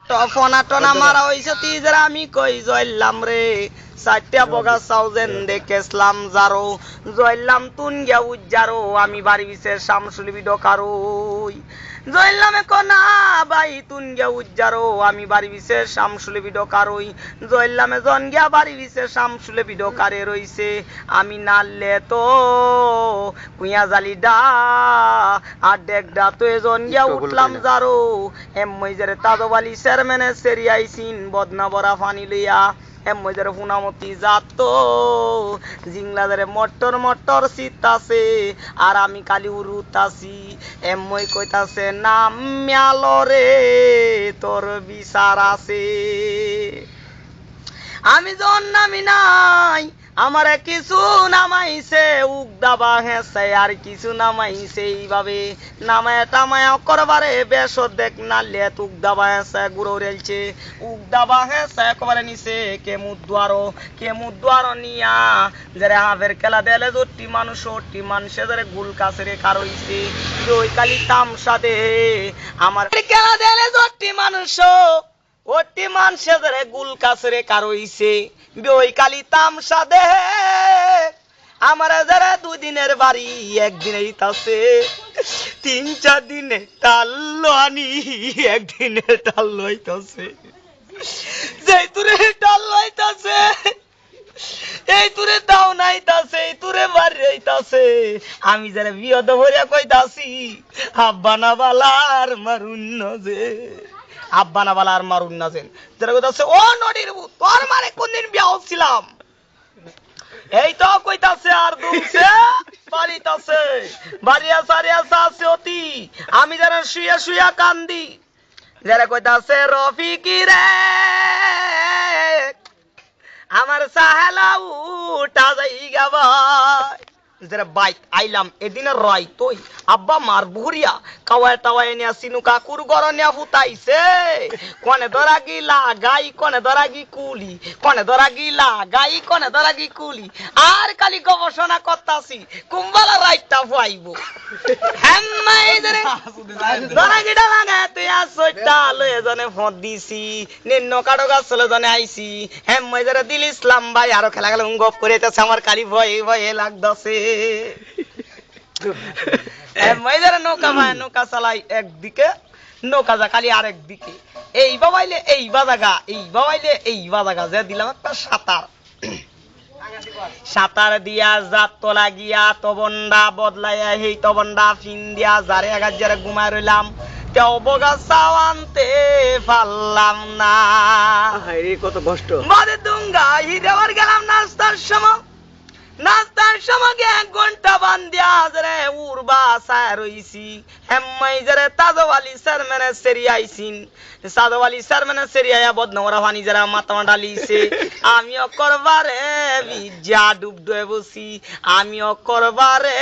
টফনা টনা মারা হইছে তিজরা আমি কই জইলাম রে সাইটটা বগা সাউজেন দেখেছলাম জারো জইলাম তুন গিয়া উজ্জারো আমি বাড়ি বিছে শামসুল বিডকারো জইলামে কোনা ভাই তুন গিয়া উজ্জারো আমি বাড়ি বিছে শামসুল বিডকারোই জইলামে জন গিয়া বাড়ি বিছে শামসুল বিডকারে রইছে আমি নাললে তো কুইয়া জালিডা আর দেখডা তো এজন গিয়া উঠলাম জারো এমই জেরে তাজওয়ালি চেয়ারম্যানে সেরি আইছিন বদনা বড়া পানি লইয়া এমই জেরে ফুনামতি যাতো জিংলাদারে মটর মটর সিতাছে আর আমি কালি উরুতাছি এমই কইতাছে নাম মিয়ালো রে তোর বিচার আছে আমি জন নামি নাই আমারে কিছু নামাইছে উগদাবা হেসে আর কিছু নামাইছে এইভাবে নামায় টামায় করবারে বেশ দেখ না লেত উগদাবা হেসে গুড়ো রেলছে উগদাবা হেসে একবারে নিছে কেমুদ্বারো নিয়া যারা হাফের খেলা দেলে জোটি মানুষে যারা গুল কাছে কার হইছে ওই কালি তামসা দে আমার খেলা দেলে জোটি মানুষ ওটি মানুষে যারা গুল কাছে কার হইছে ওই কালি তামসা দে আমার যারা দুদিনের বাড়ি একদিনে ইতাছে 3-4 দিনে টাল্লো আনি একদিনে টাল্লো হইতাছে যেই তুরে টাল্লো হইতাছে এই তুরে দাও নাইতাছে এই তুরে বাড়ি হইতাছে আমি যারা বিয়দ ভরিয়া কইতাছি আব্বানা বালার মারুন নজে আব্বানা বালার মারুন নাজেন যারা কইতাছে ও নডির বু তোর মারে কোনদিন বিয়া হচ্ছিলাম এই তো কইতাছে আর দুমছে পালিতাছে বাড়িয়া সারিয়া সাসে অতি আমি যারা শুয়া শুয়া কান্দি যারা কইতাছে রফিকি রে আমার সাহেলা উঠা যাইগা ভাই যারা বাইক আইলাম এদিনে রাই তুই আব্বা মার বুড়িয়া কাওয়ায় টাওয়ায় নিয়া সিনু কাকুর গড় নিয়া ফুটাইছে কনে ধরা গিলা গাই কনে ধরা গি কুলি কনে ধরা গিলা গাই কনে ধরা গি কুলি আর খালি গবেষণা করতাছি কুম্বালা রাইটটা ফাইবো হেম্মাই ধরে ধরা গিডা লাগা তুই আসইটা লয়ে জনে ফোন দিছি নিন্ন কাটো গাছ চলে জনে আইছি হেম্মাই ধরে দিল ইসলাম ভাই আরো খেলা খেলা গপ করেতেছে আমার খালি ভয়ে ভয়ে লাগতাছে নৌকা ভাই নৌকা চালাই একদিকে নৌকা যা খালি আরেক দিকে এই বাবাইলে এই বাজাগা এই বাবাইলে এই বাজাগা যে দিলাম একটা সাঁতার দিয়া জাত তোলা গিয়া তবন্ডা বদলাইয়া সেই তবন্ডা ফিন দিয়া যারে আগার যারে ঘুমায় রইলাম তেও বগা চাওয়ানতে পারলাম না কত কষ্ট বাদে দুঙ্গা হিরেবার গেলাম নাস্তার সময় 1 ঘন্টা বান্ধিয়া যারে উড়বা চায় রইছি হেম্মাই যারে তাজওয়ালি চেয়ারম্যানে সেরি আইছিন তাজওয়ালি চেয়ারম্যানে সেরি আয়া বদনগরা পানি যারা মাথা ডালিছে আমিও করবারে বিজা ডুব ডুবে বসি আমিও করবারে